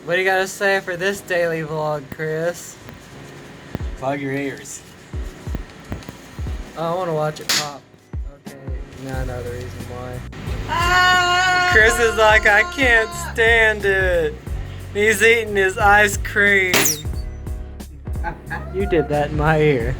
What do you gotta say for this daily vlog, Chris? Plug your ears. Oh, I want to watch it pop. Okay, now I know the reason why. Chris is like, I can't stand it. He's eating his ice cream. You did that in my ear.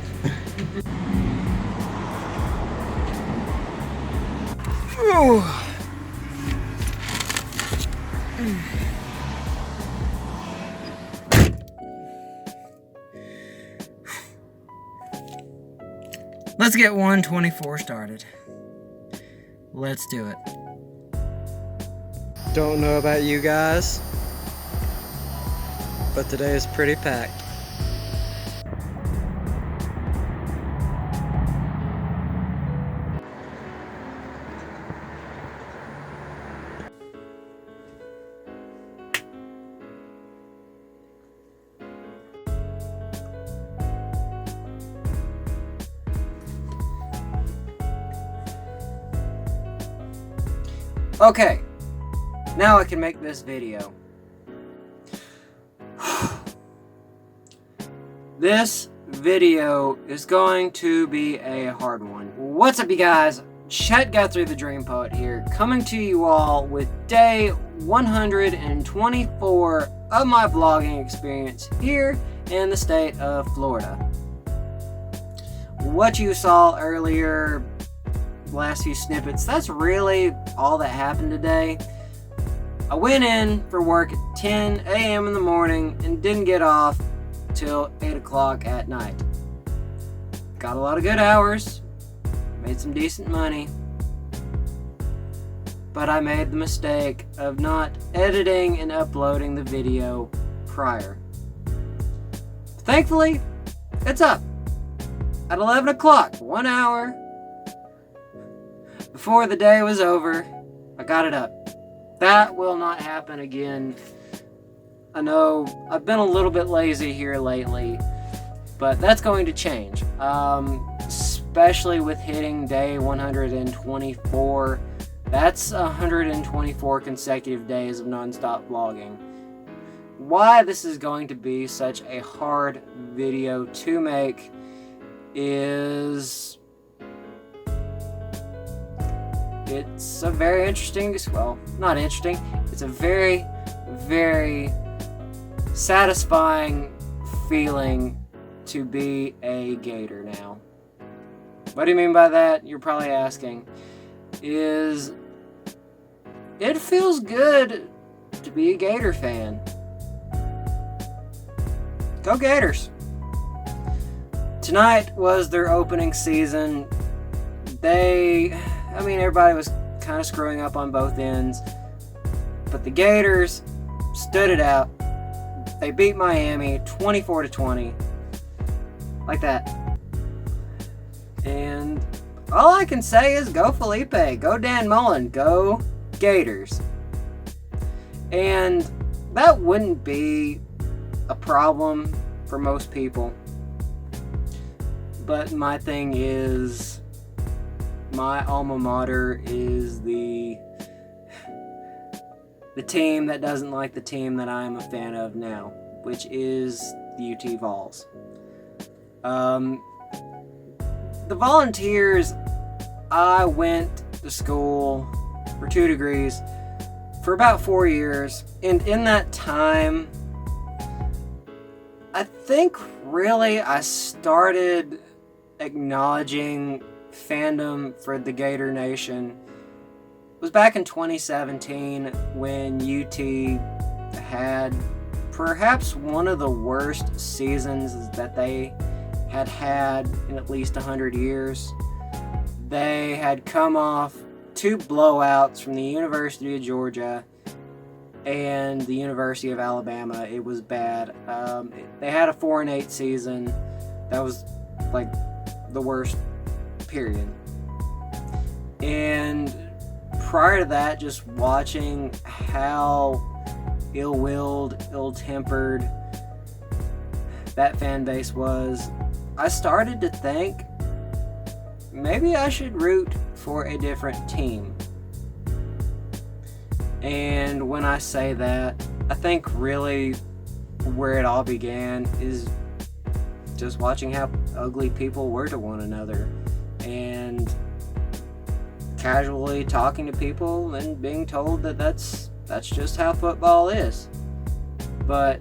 Let's get 124 started. Let's do it. Don't know about you guys, but today is pretty packed. Okay, now I can make this video. This video is going to be a hard one. What's up, you guys? Chet the Dream Poet here, coming to you all with day 124 of my vlogging experience here in the state of Florida. What you saw earlier, last few snippets, that's really all that happened today. I went in for work at 10 a.m. in the morning and didn't get off till 8 o'clock at night. Got a lot of good hours, made some decent money, but I made the mistake of not editing and uploading the video prior. Thankfully, it's up at 11 o'clock, 1 hour before the day was over. I got it up. That will not happen again. I know I've been a little bit lazy here lately, but that's going to change. Especially with hitting day 124. That's 124 consecutive days of non-stop vlogging. Why this is going to be such a hard video to make is it's a very interesting, well, not interesting, it's a very, very satisfying feeling to be a Gator now. What do you mean by that? You're probably asking. It feels good to be a Gator fan. Go Gators! Tonight was their opening season. Everybody was kind of screwing up on both ends, but the Gators stood it out. They beat Miami 24-20, like that. And all I can say is go Felipe, go Dan Mullen, go Gators. And that wouldn't be a problem for most people, but my thing is, my alma mater is the team that doesn't like the team that I am a fan of now, which is the UT Vols. The Volunteers, I went to school for 2 degrees for about 4 years, and in that time, I think really I started acknowledging fandom for the Gator Nation was back in 2017 when UT had perhaps one of the worst seasons that they had in at least 100 years. They had come off 2 blowouts from the University of Georgia and the University of Alabama. It was bad. They had a 4-8 season. That was like the worst, period. And prior to that, just watching how ill-willed, ill-tempered that fan base was, I started to think maybe I should root for a different team. And when I say that, I think really where it all began is just watching how ugly people were to one another, and casually talking to people and being told that that's just how football is. But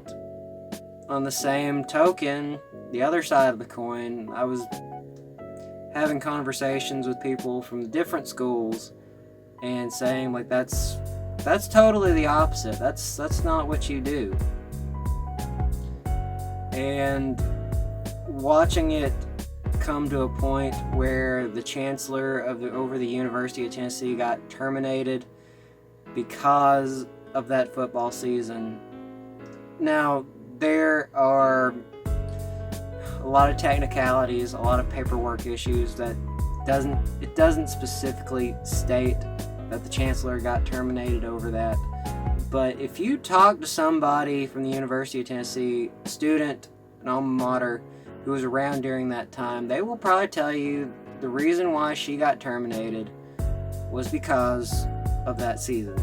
on the same token, the other side of the coin, I was having conversations with people from different schools and saying like that's totally the opposite. That's not what you do. And watching it come to a point where the chancellor over the University of Tennessee got terminated because of that football season. Now, there are a lot of technicalities, a lot of paperwork issues that it doesn't specifically state that the chancellor got terminated over that. But if you talk to somebody from the University of Tennessee, student, an alma mater, who was around during that time, they will probably tell you the reason why she got terminated was because of that season.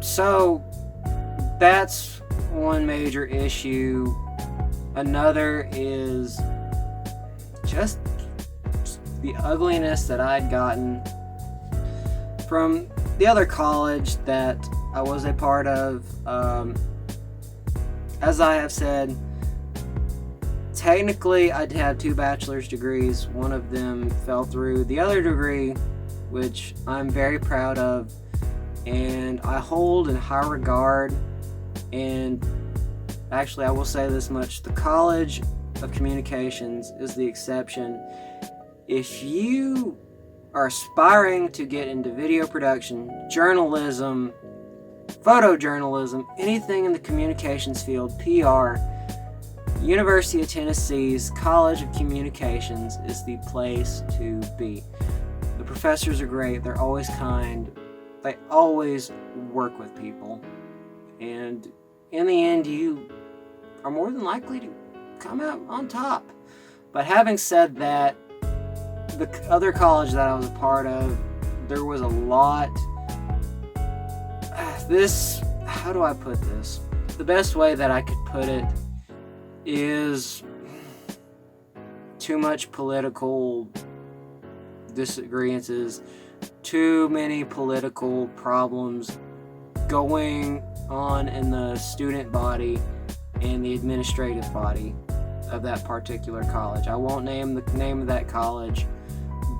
So that's one major issue. Another is just the ugliness that I'd gotten from the other college that I was a part of. As I have said, technically I have 2 bachelor's degrees. One of them fell through. The other degree, which I'm very proud of and I hold in high regard, and actually I will say this much, the College of Communications is the exception. If you are aspiring to get into video production, journalism, photojournalism, anything in the communications field, PR, University of Tennessee's College of Communications is the place to be. The professors are great. They're always kind. They always work with people. And in the end, you are more than likely to come out on top. But having said that, the other college that I was a part of, there was a lot. How do I put this? The best way that I could put it is too much political disagreements, too many political problems going on in the student body and the administrative body of that particular college. I won't name the name of that college,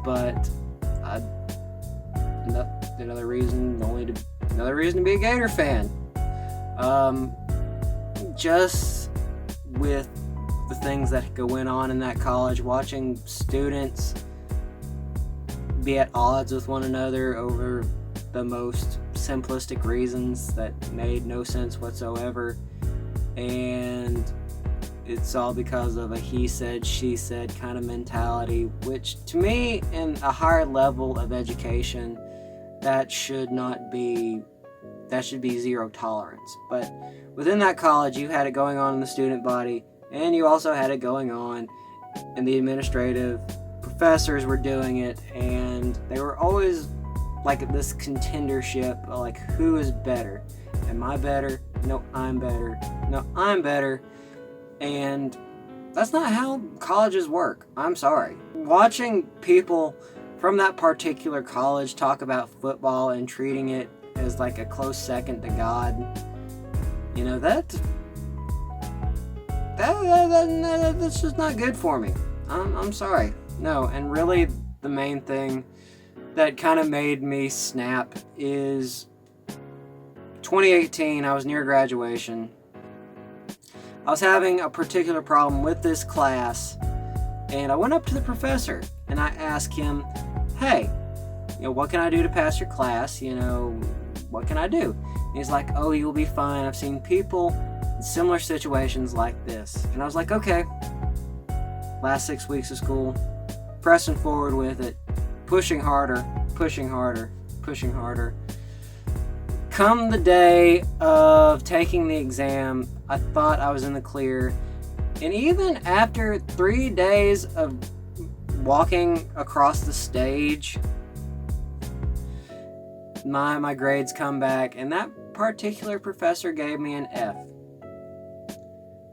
but another reason to be a Gator fan. Just with the things that go on in that college, watching students be at odds with one another over the most simplistic reasons that made no sense whatsoever, and it's all because of a he said, she said kind of mentality, which to me, in a higher level of education, that should be zero tolerance. But within that college, you had it going on in the student body, and you also had it going on in the administrative. Professors were doing it, and they were always like this contendership, like who is better? Am I better? No, I'm better. No, I'm better. And that's not how colleges work. I'm sorry. Watching people from that particular college talk about football and treating it as like a close second to God, you know, that's just not good for me. I'm sorry. No, and really the main thing that kind of made me snap is 2018, I was near graduation. I was having a particular problem with this class, and I went up to the professor and I asked him, hey, what can I do to pass your class? What can I do? And he's like, oh, you'll be fine. I've seen people in similar situations like this. And I was like, okay. Last 6 weeks of school, pressing forward with it, pushing harder, pushing harder, pushing harder. Come the day of taking the exam, I thought I was in the clear. And even after 3 days of walking across the stage, my grades come back, and that particular professor gave me an F.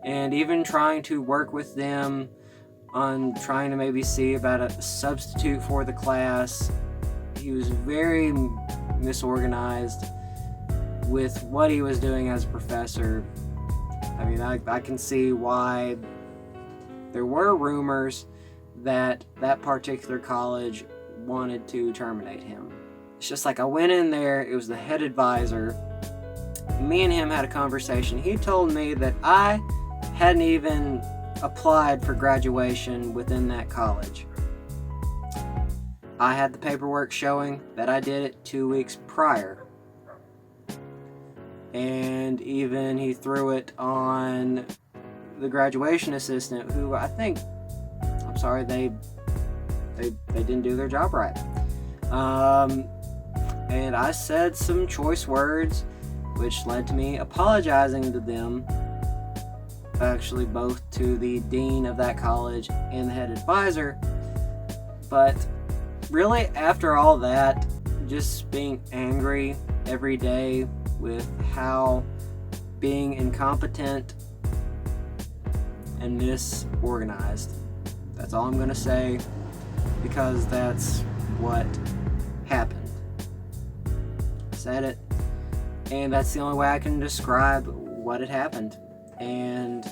And even trying to work with them on trying to maybe see about a substitute for the class, he was very misorganized with what he was doing as a professor. I mean, I can see why there were rumors that that particular college wanted to terminate him. It's just like I went in there, it was the head advisor. Me and him had a conversation. He told me that I hadn't even applied for graduation within that college. I had the paperwork showing that I did it 2 weeks prior. And even he threw it on the graduation assistant, who I think, I'm sorry, they didn't do their job right. And I said some choice words, which led to me apologizing to them, actually both to the dean of that college and the head advisor. But really, after all that, just being angry every day with how being incompetent and disorganized. That's all I'm going to say, because that's what happened. I said it, and that's the only way I can describe what had happened. And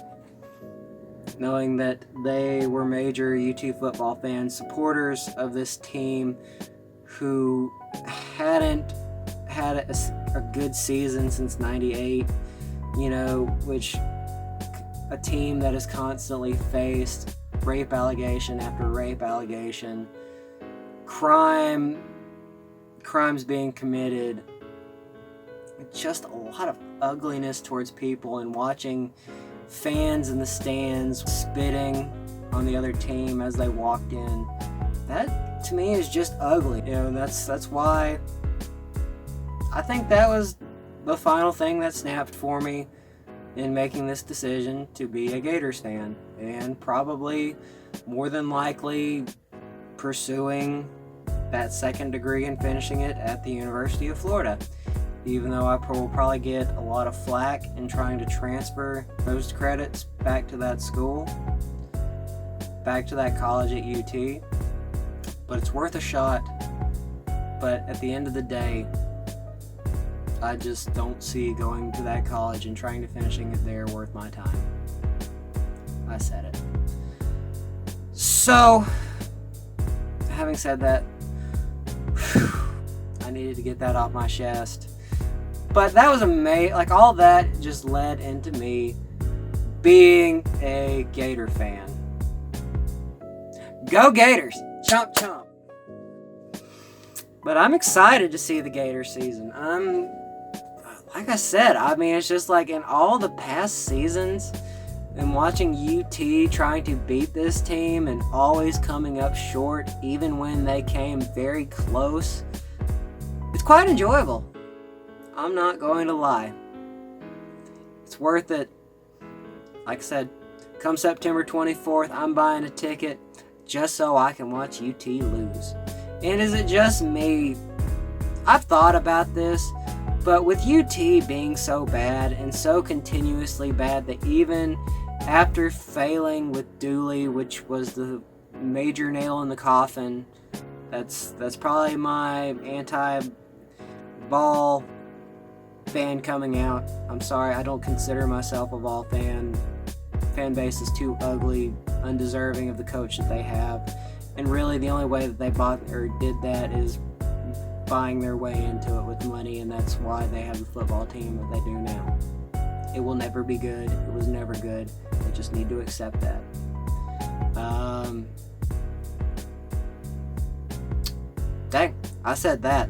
knowing that they were major UT football fans, supporters of this team who hadn't had a good season since '98, which a team that has constantly faced rape allegation after rape allegation, crimes being committed, just a lot of ugliness towards people, and watching fans in the stands spitting on the other team as they walked in. That to me is just ugly. That's why I think that was the final thing that snapped for me in making this decision to be a Gators fan, and probably more than likely pursuing that second degree and finishing it at the University of Florida. Even though I will probably get a lot of flack in trying to transfer those credits back to that school, back to that college at UT. But it's worth a shot. But at the end of the day, I just don't see going to that college and trying to finishing it there worth my time. I said it. So, having said that, I needed to get that off my chest. But that was amazing. Like, all that just led into me being a Gator fan. Go Gators! Chomp chomp! But I'm excited to see the Gator season. Like I said, I mean, it's just like in all the past seasons, and watching UT trying to beat this team and always coming up short, even when they came very close, it's quite enjoyable. I'm not going to lie. It's worth it. Like I said, come September 24th, I'm buying a ticket just so I can watch UT lose. And is it just me? I've thought about this, but with UT being so bad and so continuously bad that even after failing with Dooley, which was the major nail in the coffin, that's probably my anti-ball fan coming out. I'm sorry, I don't consider myself a ball fan. Fan base is too ugly, undeserving of the coach that they have. And really the only way that they bought or did that is buying their way into it with money, and that's why they have the football team that they do now. It will never be good. It was never good. They just need to accept that. Dang, I said that.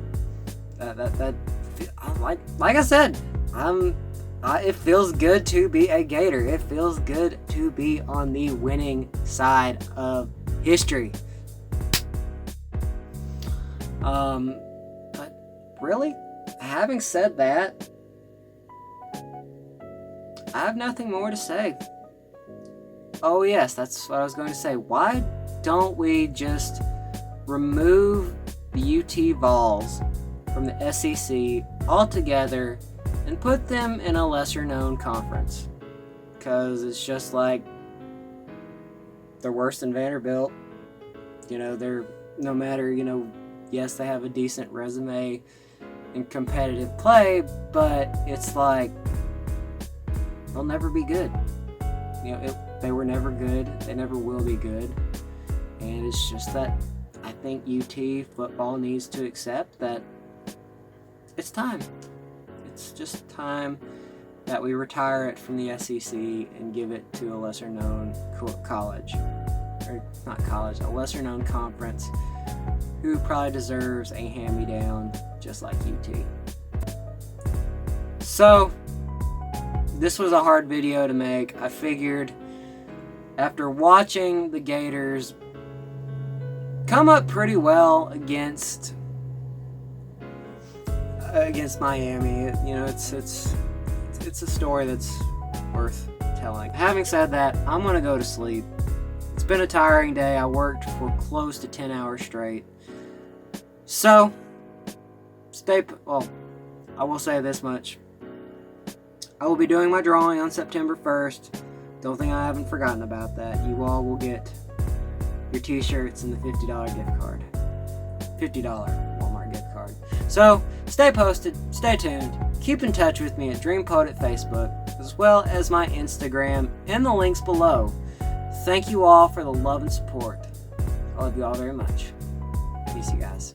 Like I said, it feels good to be a Gator. It feels good to be on the winning side of history. But really, having said that, I have nothing more to say. Oh yes, that's what I was going to say. Why don't we just remove the UT Vols from the SEC all together and put them in a lesser known conference. Because it's just like, they're worse than Vanderbilt. They're, no matter, yes, they have a decent resume in competitive play, but it's like, they'll never be good. They were never good. They never will be good. And it's just that I think UT football needs to accept that it's time. It's just time that we retire it from the SEC and give it to a lesser known college. Or not college, a lesser known conference who probably deserves a hand-me-down just like UT. So, this was a hard video to make. I figured after watching the Gators come up pretty well against Miami, it's a story that's worth telling. Having said that, I'm gonna go to sleep. It's been a tiring day. I worked for close to 10 hours straight. So, I will say this much. I will be doing my drawing on September 1st. Don't think I haven't forgotten about that. You all will get your t-shirts and the $50 gift card. $50 Walmart gift card. So, stay posted, stay tuned, keep in touch with me at Dream Poet at Facebook, as well as my Instagram and the links below. Thank you all for the love and support. I love you all very much. Peace, you guys.